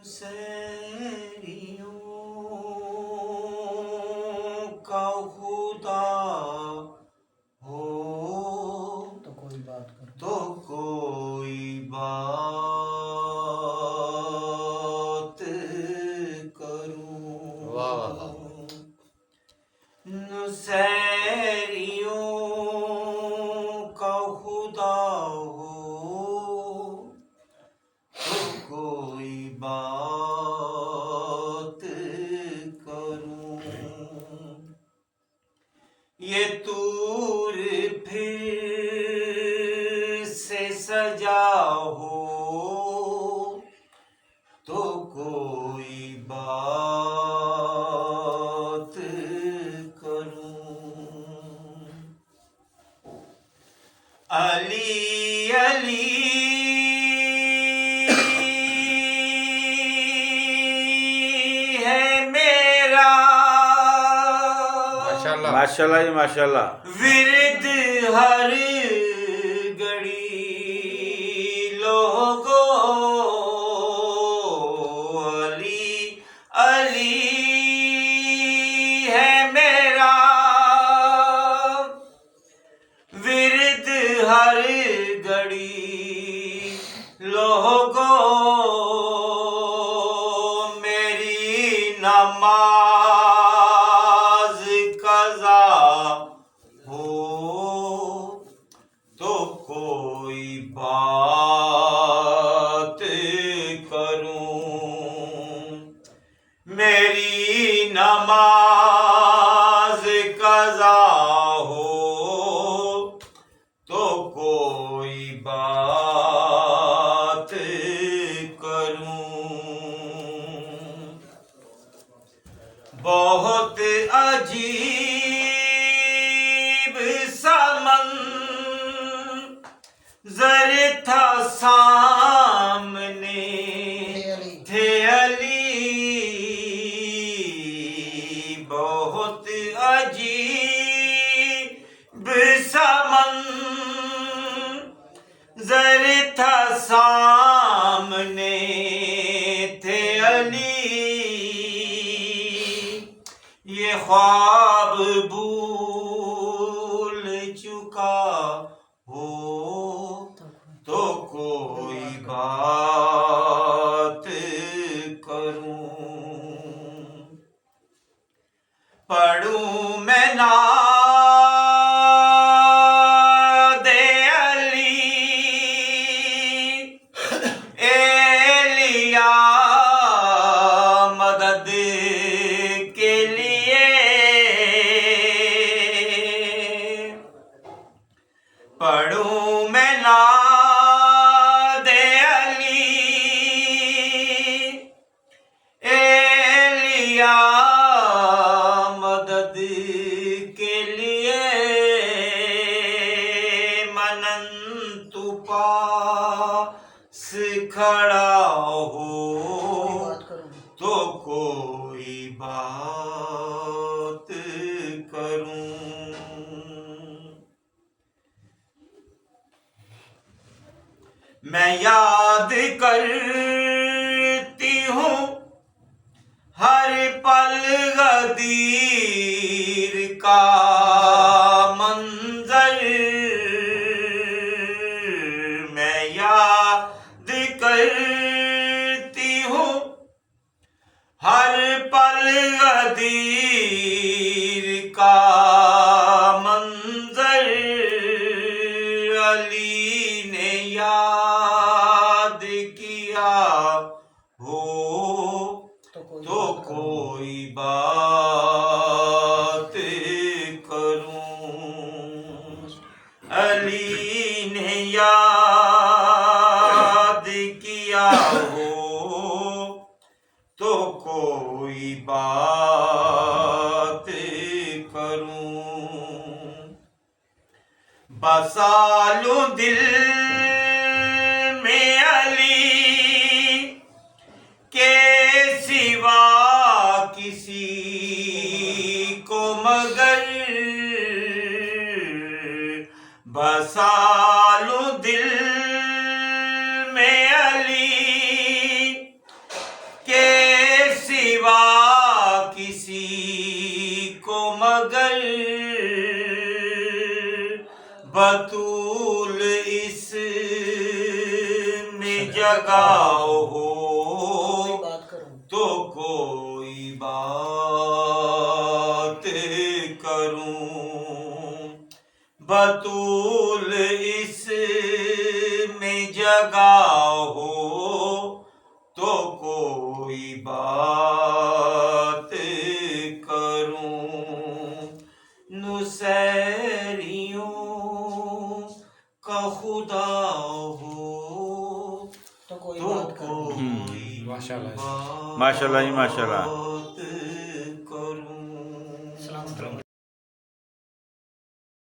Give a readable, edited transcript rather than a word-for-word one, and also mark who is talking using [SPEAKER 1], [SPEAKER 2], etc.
[SPEAKER 1] सैरियों का खुदा हो
[SPEAKER 2] तो कोई बात करो
[SPEAKER 1] तो कोई बात करूं।
[SPEAKER 3] वाह वाह वाह।
[SPEAKER 1] सैरियों का खुदा हो तो कोई बात करूं। ये तूर फिर से सजा हो तो कोई बात करूं। अली अली है मेरा
[SPEAKER 3] माशाल्लाह
[SPEAKER 4] माशाल्लाह जी माशाल्लाह।
[SPEAKER 1] विरद हर घड़ी लोगो अली अली है मेरा विरद हर घड़ी लोगो मेरी नमाज कज़ा हो तो कोई बात करूं। मेरी नमाज कज़ा हो तो कोई बात करूं। बहुत अजीब सा मंज़र था सामने थे अली। बहुत अजीब सा मंज़र था सामने थे अली। ये ख्वाब भूल चुका हो तो कोई बात करूं। पढ़ूं मैं नादे अली एलिया मदद के लिए। पढ़ूं मैं नादे अली एलिया मदद के लिए। मनंतु पास खड़ा हो
[SPEAKER 2] बात करो
[SPEAKER 1] तो कोई बात करूं। मैं याद करती हूँ हर पल गदीर का मंजर। मैं याद करती हूँ हर पल गदीर का मंजर। अली ने याद किया हो तो कोई बात करूं। अली ने याद किया हो तो कोई बात करूं। बसा लूं दिल में अली के सिवा किसी को मगर। बसा लूं दिल में अली بطول اس میں جگہ ہو
[SPEAKER 2] کوئی بات کروں
[SPEAKER 1] تو کوئی بات کروں بطول اس میں جگہ ہو تو کوئی بات کروں نصیریوں کا خدا ہو
[SPEAKER 2] تو کوئی
[SPEAKER 1] تو
[SPEAKER 2] بات کروں
[SPEAKER 1] کوئی
[SPEAKER 3] ماشاءاللہ
[SPEAKER 1] بات
[SPEAKER 4] ماشاءاللہ جی، ماشاءاللہ۔